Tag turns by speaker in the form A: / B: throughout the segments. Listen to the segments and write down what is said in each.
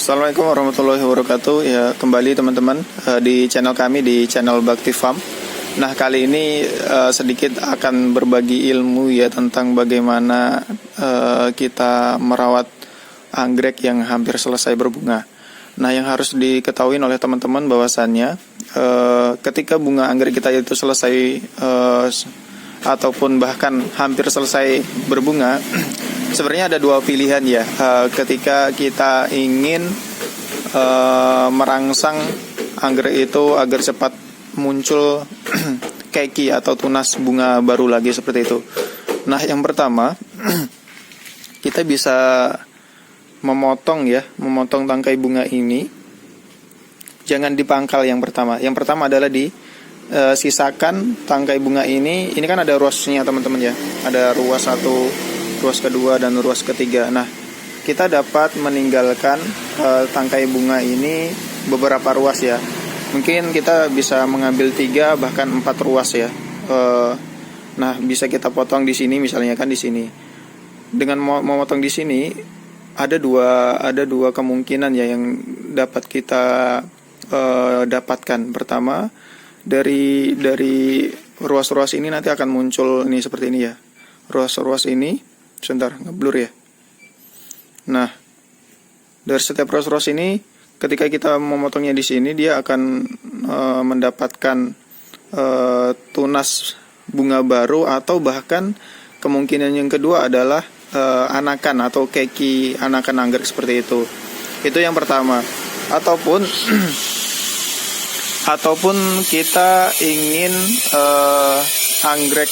A: Assalamualaikum warahmatullahi wabarakatuh. Ya, kembali teman-teman di channel kami, di channel Bakti Farm. Nah, kali ini sedikit akan berbagi ilmu ya tentang bagaimana kita merawat anggrek yang hampir selesai berbunga. Nah, yang harus diketahui oleh teman-teman bahwasannya ketika bunga anggrek kita itu selesai ataupun bahkan hampir selesai berbunga, sebenarnya ada dua pilihan ya. Ketika kita ingin merangsang anggrek itu agar cepat muncul keki atau tunas bunga baru lagi seperti itu. Nah, yang pertama kita bisa memotong tangkai bunga ini. Jangan dipangkal yang pertama. Yang pertama adalah sisakan tangkai bunga ini. Ini kan ada ruasnya teman-teman ya. Ada ruas 1, ruas kedua, dan ruas ketiga. Nah, kita dapat meninggalkan tangkai bunga ini beberapa ruas ya. Mungkin kita bisa mengambil 3 bahkan 4 ruas ya. Nah, bisa kita potong di sini misalnya kan di sini. Dengan memotong di sini ada dua kemungkinan ya yang dapat kita dapatkan. Pertama, dari ruas-ruas ini nanti akan muncul ini seperti ini ya. Ruas-ruas ini, sebentar, ngeblur ya. Nah, dari setiap ruas-ruas ini, ketika kita memotongnya di sini, dia akan mendapatkan tunas bunga baru, atau bahkan kemungkinan yang kedua adalah anakan atau keki anakan anggrek seperti itu. Itu yang pertama. Ataupun kita ingin anggrek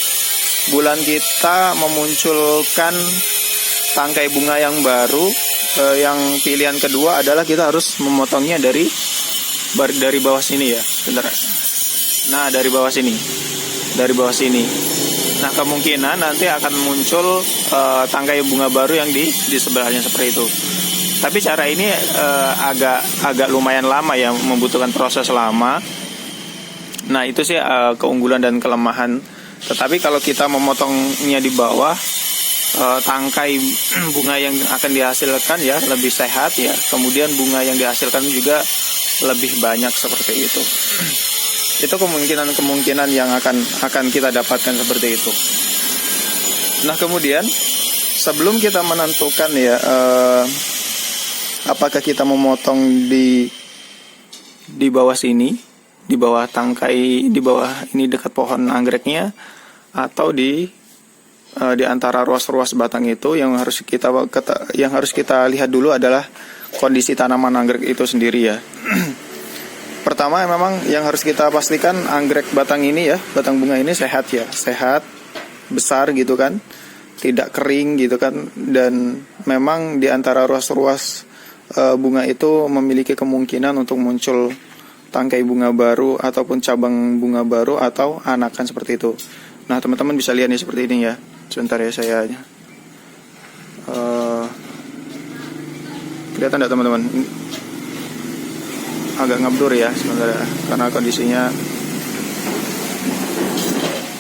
A: bulan kita memunculkan tangkai bunga yang baru, yang pilihan kedua adalah kita harus memotongnya dari bawah sini ya. Bentar. Nah, dari bawah sini. Nah, kemungkinan nanti akan muncul tangkai bunga baru yang di sebelahnya seperti itu. Tapi cara ini agak lumayan lama ya, membutuhkan proses lama. Nah, itu sih keunggulan dan kelemahan. Tetapi kalau kita memotongnya di bawah, tangkai bunga yang akan dihasilkan ya lebih sehat ya. Kemudian bunga yang dihasilkan juga lebih banyak seperti itu. Itu kemungkinan yang akan kita dapatkan seperti itu. Nah, kemudian sebelum kita menentukan ya apakah kita memotong di bawah sini, di bawah tangkai, di bawah ini dekat pohon anggreknya, atau di antara ruas-ruas batang itu, yang harus kita lihat dulu adalah kondisi tanaman anggrek itu sendiri ya. Pertama, memang yang harus kita pastikan anggrek batang ini ya, batang bunga ini sehat ya, sehat, besar gitu kan, tidak kering gitu kan, dan memang di antara ruas-ruas bunga itu memiliki kemungkinan untuk muncul tangkai bunga baru ataupun cabang bunga baru atau anakan seperti itu. Nah, teman-teman bisa lihat nih seperti ini ya. Sebentar ya, saya kelihatan tidak teman-teman? Agak ngeblur ya sebentar ya, karena kondisinya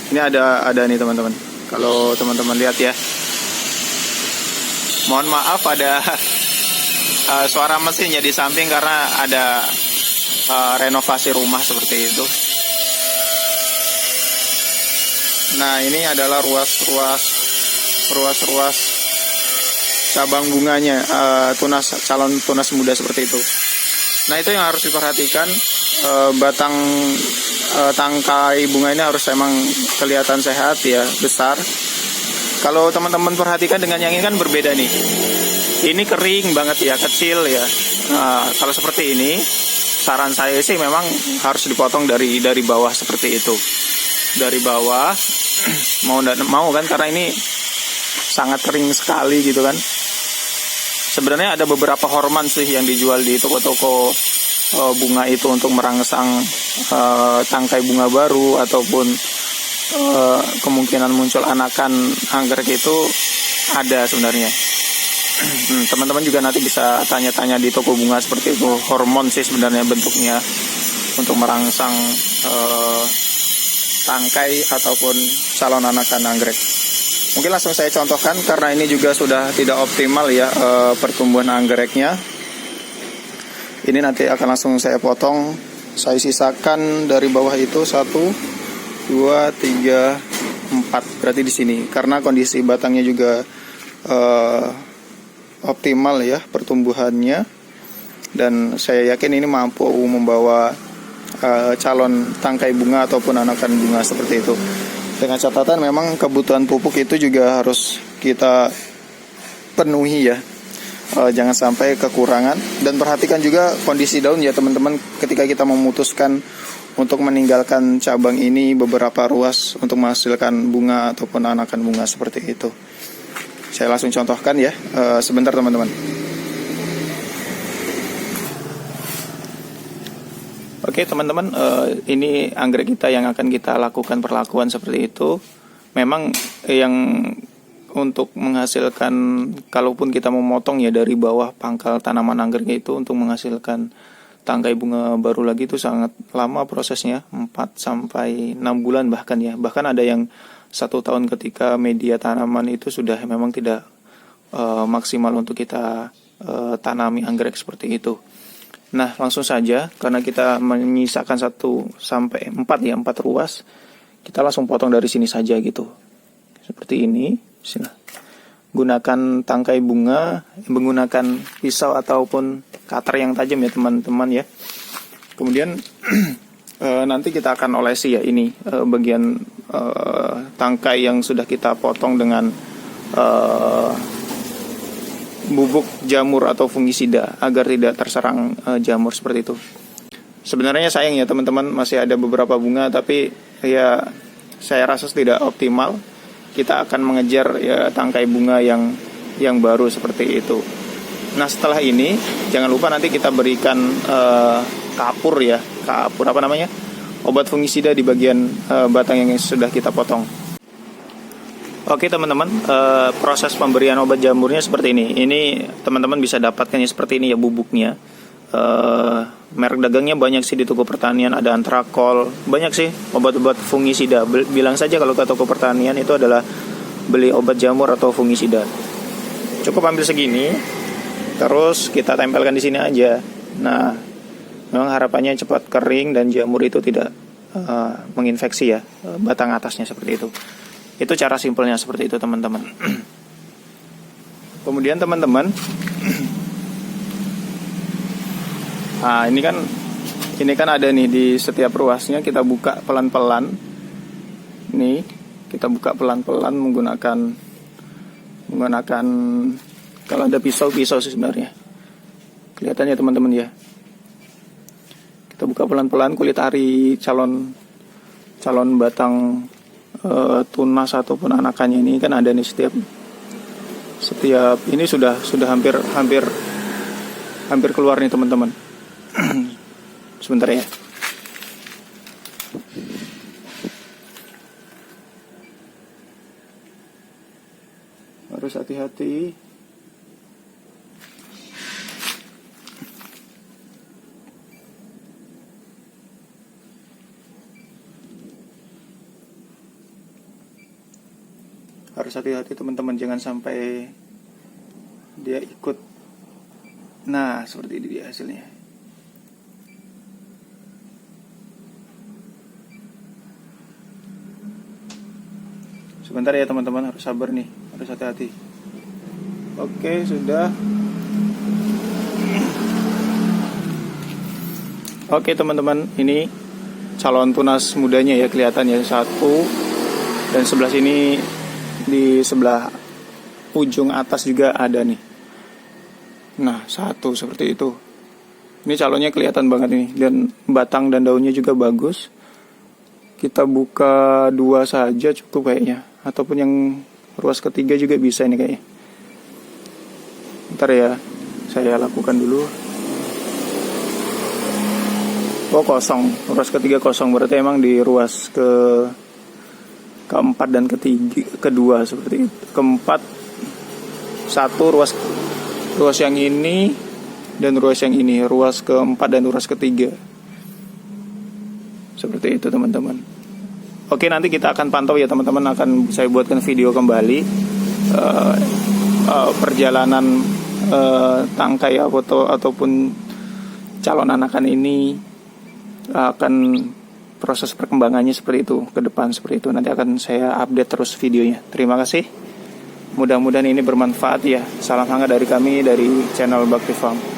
A: ini ada nih teman-teman. Kalau teman-teman lihat ya, mohon maaf ada suara mesinnya di samping karena ada renovasi rumah seperti itu. Nah, ini adalah ruas-ruas cabang bunganya, calon tunas muda seperti itu. Nah, itu yang harus diperhatikan. Batang tangkai bunga ini harus emang kelihatan sehat ya, besar. Kalau teman-teman perhatikan dengan yang ini kan berbeda nih. Ini kering banget ya, kecil ya. Nah, kalau seperti ini, saran saya sih memang harus dipotong dari bawah seperti itu. Dari bawah, mau kan, karena ini sangat kering sekali gitu kan. Sebenarnya ada beberapa hormon sih yang dijual di toko-toko bunga itu untuk merangsang tangkai bunga baru ataupun kemungkinan muncul anakan anggrek itu ada sebenarnya. Teman-teman juga nanti bisa tanya-tanya di toko bunga seperti itu. Hormon sih sebenarnya bentuknya untuk merangsang tangkai ataupun calon anakan anggrek. Mungkin langsung saya contohkan karena ini juga sudah tidak optimal ya pertumbuhan anggreknya. Ini nanti akan langsung saya potong. Saya sisakan dari bawah itu 1, 2, 3, 4. Berarti di sini. Karena kondisi batangnya juga optimal ya pertumbuhannya. Dan saya yakin ini mampu membawa calon tangkai bunga ataupun anakan bunga seperti itu. Dengan catatan memang kebutuhan pupuk itu juga harus kita penuhi ya. Jangan sampai kekurangan, dan perhatikan juga kondisi daun ya teman-teman ketika kita memutuskan untuk meninggalkan cabang ini beberapa ruas untuk menghasilkan bunga ataupun anakan bunga seperti itu. Saya langsung contohkan ya, sebentar teman-teman. Oke teman-teman, ini anggrek kita yang akan kita lakukan perlakuan seperti itu. Memang yang untuk menghasilkan, kalaupun kita memotong ya dari bawah pangkal tanaman anggreknya itu untuk menghasilkan tangkai bunga baru lagi itu sangat lama prosesnya, 4-6 bulan bahkan ya. Bahkan ada yang 1 tahun ketika media tanaman itu sudah memang tidak maksimal untuk kita tanami anggrek seperti itu. Nah langsung saja, karena kita menyisakan 1-4 ya, 4 ruas, kita langsung potong dari sini saja gitu. Seperti ini. Gunakan tangkai bunga, menggunakan pisau ataupun cutter yang tajam ya teman-teman ya. Kemudian nanti kita akan olesi ya ini bagian tangkai yang sudah kita potong dengan bubuk jamur atau fungisida agar tidak terserang jamur seperti itu. Sebenarnya sayang ya teman-teman, masih ada beberapa bunga tapi ya saya rasa tidak optimal. Kita akan mengejar ya tangkai bunga yang baru seperti itu. Nah setelah ini jangan lupa nanti kita berikan kapur ya, kapur apa namanya, obat fungisida di bagian batang yang sudah kita potong. Oke teman-teman, proses pemberian obat jamurnya seperti ini. Ini teman-teman bisa dapatkan ya seperti ini ya bubuknya. Merek dagangnya banyak sih di toko pertanian, ada Antrakol, banyak sih obat-obat fungisida. Bilang saja kalau ke toko pertanian itu adalah beli obat jamur atau fungisida. Cukup ambil segini, terus kita tempelkan di sini aja. Nah, memang harapannya cepat kering dan jamur itu tidak menginfeksi ya batang atasnya seperti itu. Itu cara simpelnya seperti itu teman-teman. Kemudian teman-teman, nah ini kan ada nih di setiap ruasnya, kita buka pelan-pelan. Nih, kita buka pelan-pelan menggunakan kalau ada pisau sih sebenarnya. Kelihatannya teman-teman ya. Kita buka pelan-pelan kulit ari calon batang tunas ataupun anakannya ini kan ada nih setiap ini sudah hampir keluar nih teman-teman. Sebentar ya. Harus hati-hati. Harus hati-hati teman-teman, jangan sampai dia ikut. Nah, seperti ini dia hasilnya. Sebentar ya teman-teman, harus sabar nih, harus hati-hati. Oke, sudah. Oke teman-teman, ini calon tunas mudanya ya, kelihatan ya, 1. Dan sebelah sini, di sebelah ujung atas juga ada nih. Nah, 1 seperti itu. Ini calonnya kelihatan banget ini, dan batang dan daunnya juga bagus. Kita buka 2 saja cukup kayaknya, ataupun yang ruas ketiga juga bisa ini kayaknya. Ntar ya, saya lakukan dulu. Oh, kosong, ruas ketiga kosong, berarti emang di ruas keempat dan kedua seperti itu. Keempat 1 ruas yang ini dan ruas yang ini, ruas keempat dan ruas ketiga. Seperti itu teman-teman. Oke, nanti kita akan pantau ya teman-teman, akan saya buatkan video kembali perjalanan tangkai ataupun calon anakan ini akan proses perkembangannya seperti itu ke depan seperti itu. Nanti akan saya update terus videonya. Terima kasih. Mudah-mudahan ini bermanfaat ya. Salam hangat dari kami dari channel Bakti Farm.